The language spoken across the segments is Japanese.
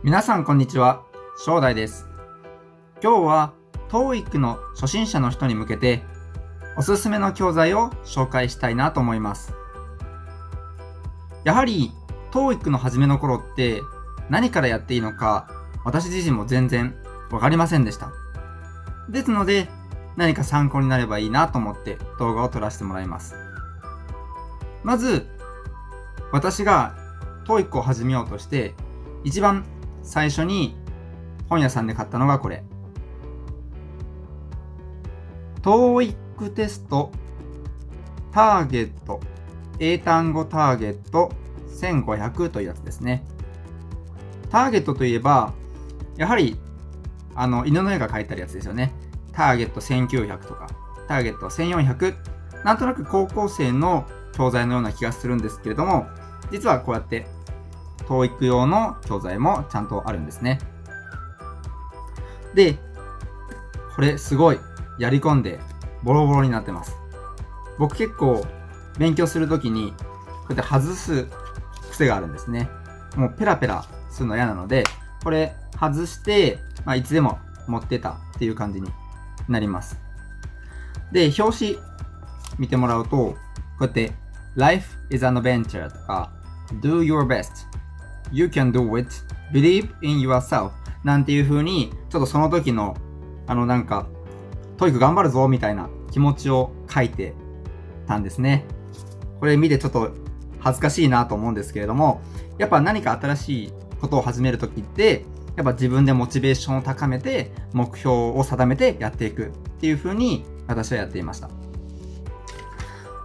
皆さんこんにちは、正代です。今日は TOEIC の初心者の人に向けておすすめの教材を紹介したいなと思います。やはり TOEIC の初めの頃って何からやっていいのか私自身も全然わかりませんでした。ですので何か参考になればいいなと思って動画を撮らせてもらいます。まず私が TOEIC を始めようとして一番最初に本屋さんで買ったのがこれ。TOEIC テストターゲット英単語ターゲット1500というやつですね。ターゲットといえばやはり犬の絵が描いてあるやつですよね。ターゲット1900とかターゲット1400、なんとなく高校生の教材のような気がするんですけれども、実はこうやってTOEIC 用の教材もちゃんとあるんですね。で、これすごいやり込んでボロボロになってます。僕結構勉強するときにこうやって外す癖があるんですね。もうペラペラするの嫌なので、これ外して、いつでも持ってたっていう感じになります。で、表紙見てもらうと、こうやって Life is an adventure とか Do your best、You can do it、Believe in yourself なんていう風に、ちょっとその時のTOEIC 頑張るぞみたいな気持ちを書いてたんですね。これ見てちょっと恥ずかしいなと思うんですけれども、やっぱ何か新しいことを始める時ってやっぱ自分でモチベーションを高めて目標を定めてやっていくっていう風に私はやっていました。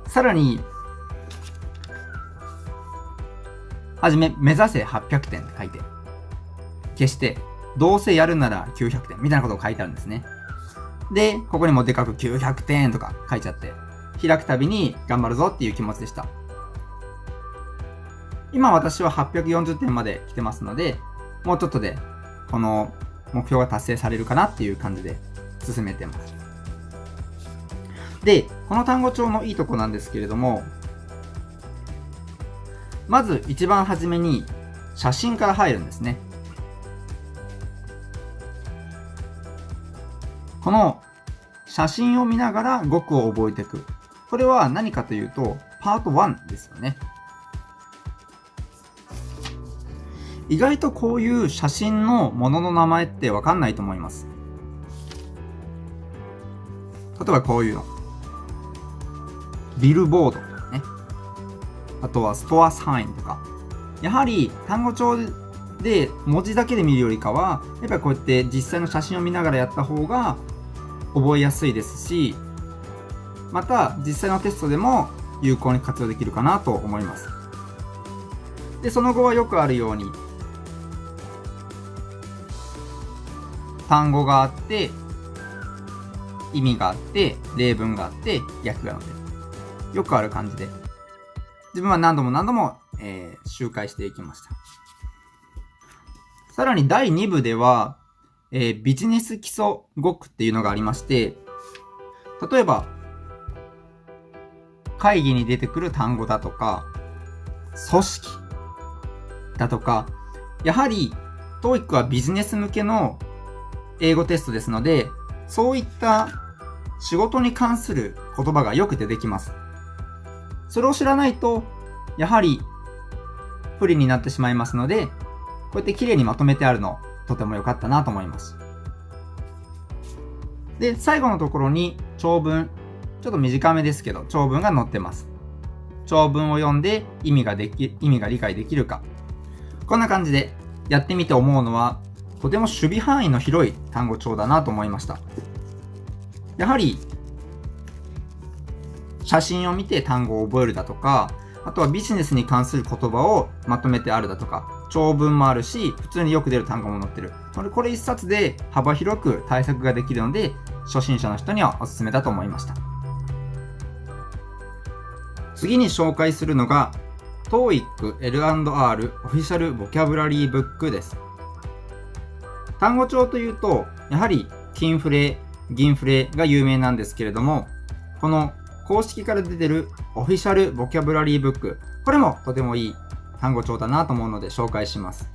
さらにはじめ目指せ800点って書いて消して、どうせやるなら900点みたいなことを書いてあるんですね。で、ここにもでかく900点とか書いちゃって、開くたびに頑張るぞっていう気持ちでした。今私は840点まで来てますので、もうちょっとでこの目標が達成されるかなっていう感じで進めてます。で、この単語帳のいいとこなんですけれども、まず一番初めに写真から入るんですね。この写真を見ながら語句を覚えていく。これは何かというとパート1ですよね。意外とこういう写真のものの名前ってわかんないと思います。例えばこういうの。ビルボードとかね。あとはストアサインとか。やはり単語帳で文字だけで見るよりかは、やっぱりこうやって実際の写真を見ながらやった方が覚えやすいですし、また実際のテストでも有効に活用できるかなと思います。で、その後はよくあるように単語があって意味があって例文があって訳が載ってる、よくある感じで自分は何度も、周回していきました。さらに第2部では、ビジネス基礎語句っていうのがありまして、例えば会議に出てくる単語だとか組織だとか、やはり TOEIC はビジネス向けの英語テストですので、そういった仕事に関する言葉がよく出てきます。それを知らないとやはり不利になってしまいますので、こうやって綺麗にまとめてあるのとても良かったなと思います。で、最後のところに長文、ちょっと短めですけど長文が載ってます。長文を読んで意味が理解できるか、こんな感じでやってみて思うのは、とても守備範囲の広い単語帳だなと思いました。やはり写真を見て単語を覚えるだとか、あとはビジネスに関する言葉をまとめてあるだとか、長文もあるし普通によく出る単語も載ってる。これ一冊で幅広く対策ができるので、初心者の人にはおすすめだと思いました。次に紹介するのが TOEIC L&R オフィシャルボキャブラリーブックです。単語帳というとやはり金フレ、銀フレが有名なんですけれども、この公式から出てるオフィシャルボキャブラリーブック、これもとてもいい単語帳だなと思うので紹介します。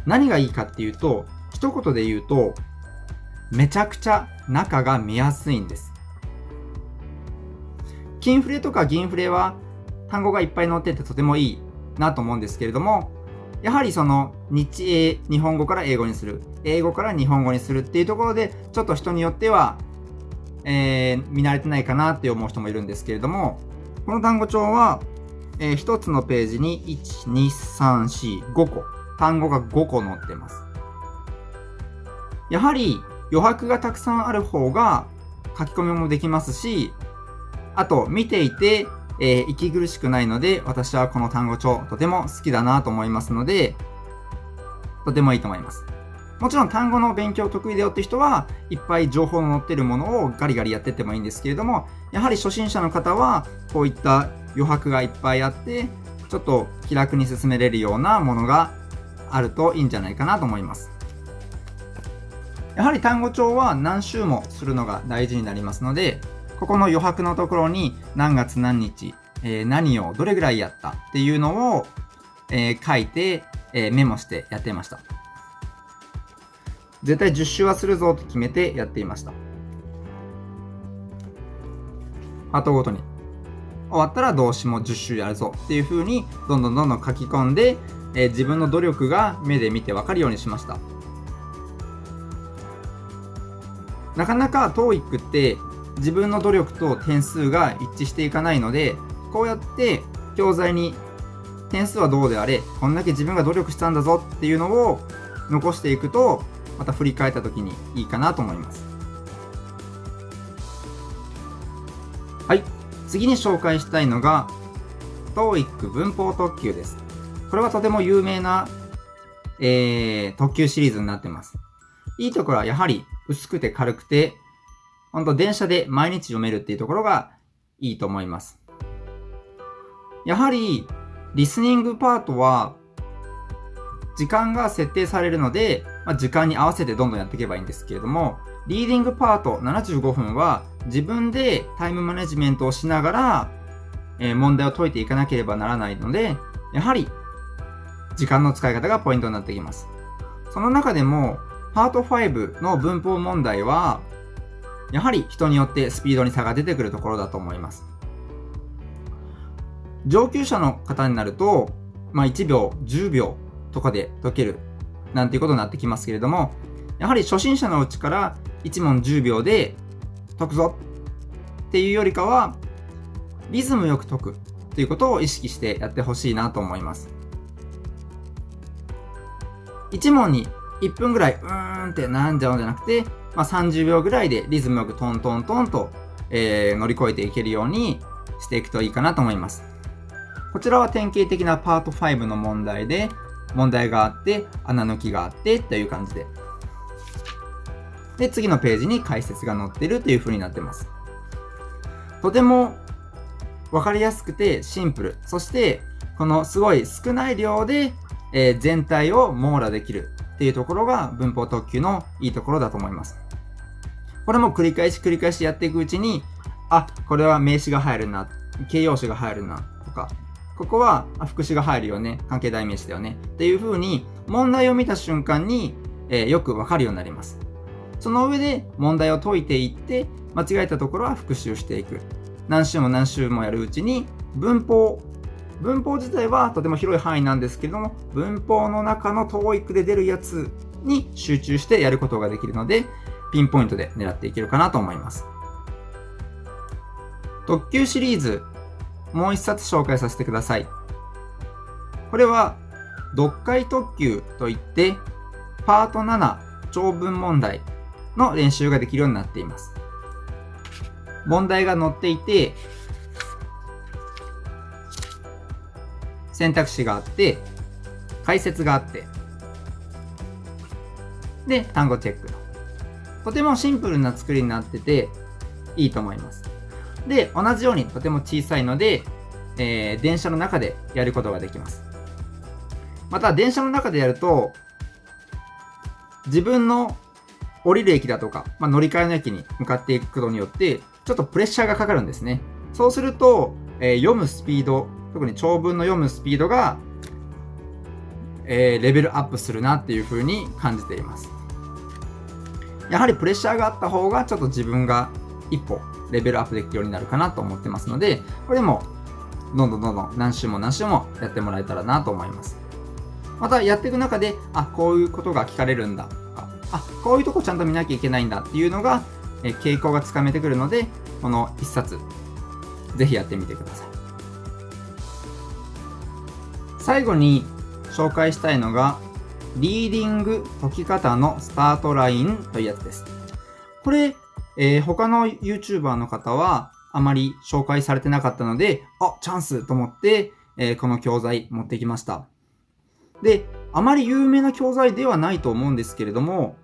何がいいかっていうと、一言で言うと、めちゃくちゃ中が見やすいんです。金フレとか銀フレは単語がいっぱい載っててとてもいいなと思うんですけれども、やはりその日本語から英語にする、英語から日本語にするっていうところで、ちょっと人によっては、見慣れてないかなって思う人もいるんですけれども、この単語帳は、1つのページに1、2、3、4、5個、単語が5個載ってます。やはり余白がたくさんある方が書き込みもできますし、あと見ていて、息苦しくないので、私はこの単語帳とても好きだなと思いますので、とてもいいと思います。もちろん単語の勉強得意だよって人はいっぱい情報の載ってるものをガリガリやってってもいいんですけれども、やはり初心者の方はこういった余白がいっぱいあって、ちょっと気楽に進めれるようなものがあるといいんじゃないかなと思います。やはり単語帳は何週もするのが大事になりますので、ここの余白のところに何月何日、何をどれぐらいやったっていうのを、書いて、メモしてやっていました。絶対10週はするぞと決めてやっていました。パートごとに終わったら動詞も10週やるぞっていう風にどんどん書き込んで、自分の努力が目で見て分かるようにしました。なかなか TOEIC って自分の努力と点数が一致していかないので、こうやって教材に点数はどうであれ、こんだけ自分が努力したんだぞっていうのを残していくと、また振り返った時にいいかなと思います。はい、次に紹介したいのが TOEIC 文法特急です。これはとても有名な、特急シリーズになっています。いいところはやはり薄くて軽くて、ほんと電車で毎日読めるっていうところがいいと思います。やはりリスニングパートは時間が設定されるので、時間に合わせてどんどんやっていけばいいんですけれども、リーディングパート75分は自分でタイムマネジメントをしながら、問題を解いていかなければならないので、やはり時間の使い方がポイントになってきます。その中でもパート5の文法問題はやはり人によってスピードに差が出てくるところだと思います。上級者の方になると、1秒、10秒とかで解けるなんていうことになってきますけれども、やはり初心者のうちから1問10秒で解くぞっていうよりかは、リズムよく解くということを意識してやってほしいなと思います。1問に1分ぐらいうーんってなんじゃうんじゃなくて、30秒ぐらいでリズムよくトントントンと、乗り越えていけるようにしていくといいかなと思います。こちらは典型的なパート5の問題で、問題があって穴抜きがあってという感じで、次のページに解説が載っているという風になっています。とても分かりやすくてシンプル、そしてこのすごい少ない量で、全体を網羅できるっていうところが文法特急のいいところだと思います。これも繰り返しやっていくうちに、これは名詞が入るな、形容詞が入るなとか、ここは副詞が入るよね、関係代名詞だよねっていう風に問題を見た瞬間に、よくわかるようになります。その上で問題を解いていって、間違えたところは復習していく。何週もやるうちに文法自体はとても広い範囲なんですけれども、文法の中の TOEIC で出るやつに集中してやることができるので、ピンポイントで狙っていけるかなと思います。特急シリーズ、もう一冊紹介させてください。これは読解特急といって、パート7長文問題の練習ができるようになっています。問題が載っていて、選択肢があって、解説があって、で、単語チェックとてもシンプルな作りになってていいと思います。で、同じようにとても小さいので、電車の中でやることができます。また、電車の中でやると、自分の降りる駅だとか、乗り換えの駅に向かっていくことによって、ちょっとプレッシャーがかかるんですね。そうすると、読むスピード、特に長文の読むスピードが、レベルアップするなっていう風に感じています。やはりプレッシャーがあった方がちょっと自分が一歩レベルアップできるようになるかなと思ってますので、これでもどんどん何週もやってもらえたらなと思います。またやっていく中で、こういうことが聞かれるんだとか、こういうとこちゃんと見なきゃいけないんだっていうのが、傾向がつかめてくるので、この一冊ぜひやってみてください。最後に紹介したいのがリーディング解き方のスタートラインというやつです。これ、他の YouTuber の方はあまり紹介されてなかったので、チャンスと思って、この教材持ってきました。で、あまり有名な教材ではないと思うんですけれども、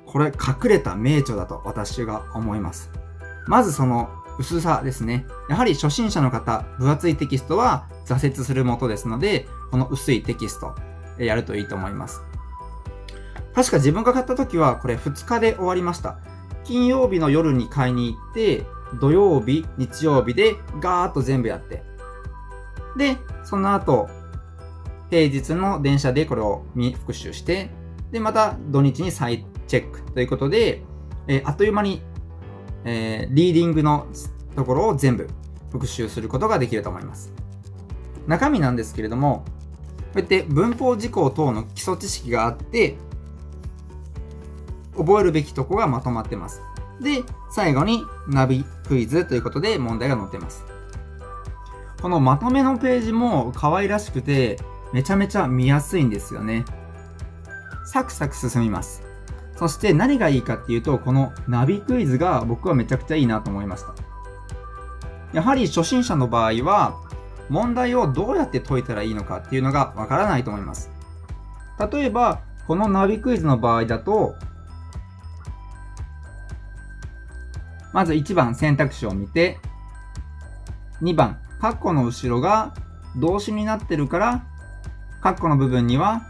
これ隠れた名著だと私が思います。まずその薄さですね。やはり初心者の方、分厚いテキストは挫折するもとですので、この薄いテキストやるといいと思います。確か自分が買った時はこれ2日で終わりました。金曜日の夜に買いに行って、土曜日、日曜日でガーッと全部やって。で、その後、平日の電車でこれを復習して、で、また土日に再チェックということで、あっという間に、リーディングのところを全部復習することができると思います。中身なんですけれども、こうやって文法事項等の基礎知識があって、覚えるべきとこがまとまってます。で、最後にナビクイズということで問題が載ってます。このまとめのページも可愛らしくて、めちゃめちゃ見やすいんですよね。サクサク進みます。そして何がいいかっていうと、このナビクイズが僕はめちゃくちゃいいなと思いました。やはり初心者の場合は、問題をどうやって解いたらいいのかっていうのがわからないと思います。例えば、このナビクイズの場合だと、まず1番選択肢を見て、2番、括弧の後ろが動詞になってるから、括弧の部分には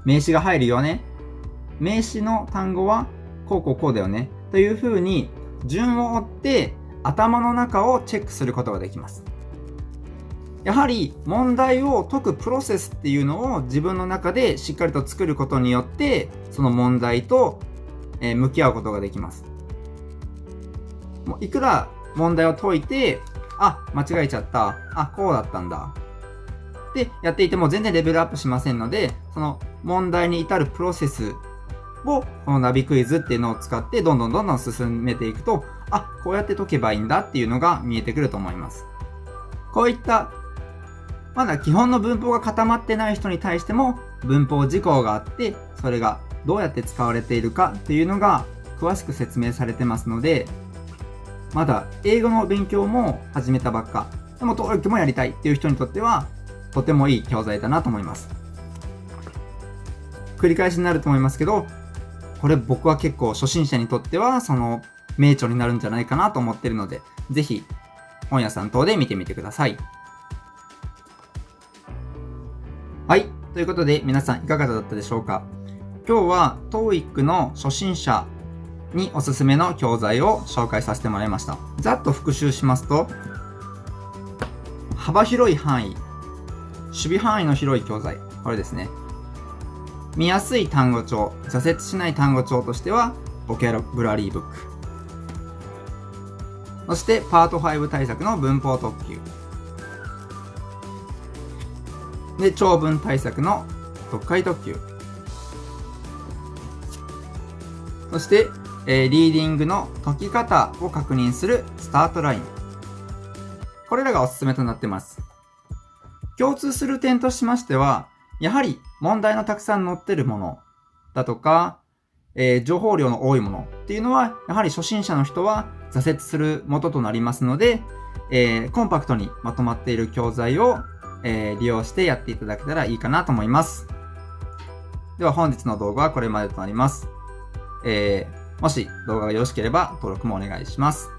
名詞が入るよね。名詞の単語はこうだよね。というふうに順を追って頭の中をチェックすることができます。やはり問題を解くプロセスっていうのを自分の中でしっかりと作ることによって、その問題と向き合うことができます。いくら問題を解いて、間違えちゃった。こうだったんだ。で、やっていても全然レベルアップしませんので、その問題に至るプロセスを、このナビクイズっていうのを使って、どんどん進めていくと、こうやって解けばいいんだっていうのが見えてくると思います。こういった、まだ基本の文法が固まってない人に対しても、文法事項があって、それがどうやって使われているかっていうのが詳しく説明されてますので、まだ英語の勉強も始めたばっか、でもTOEICもやりたいっていう人にとっては、とてもいい教材だなと思います。繰り返しになると思いますけど、これ僕は結構初心者にとってはその名著になるんじゃないかなと思ってるので、ぜひ本屋さん等で見てみてください。はい、ということで皆さんいかがだったでしょうか。今日は TOEIC の初心者におすすめの教材を紹介させてもらいました。ざっと復習しますと、幅広い範囲、守備範囲の広い教材、これですね。見やすい単語帳、挫折しない単語帳としてはボキャブラリーブック、そしてパート5対策の文法特急で、長文対策の読解特急、そしてリーディングの解き方を確認するスタートライン、これらがおすすめとなっています。共通する点としましては、やはり問題のたくさん載ってるものだとか、情報量の多いものっていうのは、やはり初心者の人は挫折する元となりますので、コンパクトにまとまっている教材を、利用してやっていただけたらいいかなと思います。では本日の動画はこれまでとなります。もし動画がよろしければ登録もお願いします。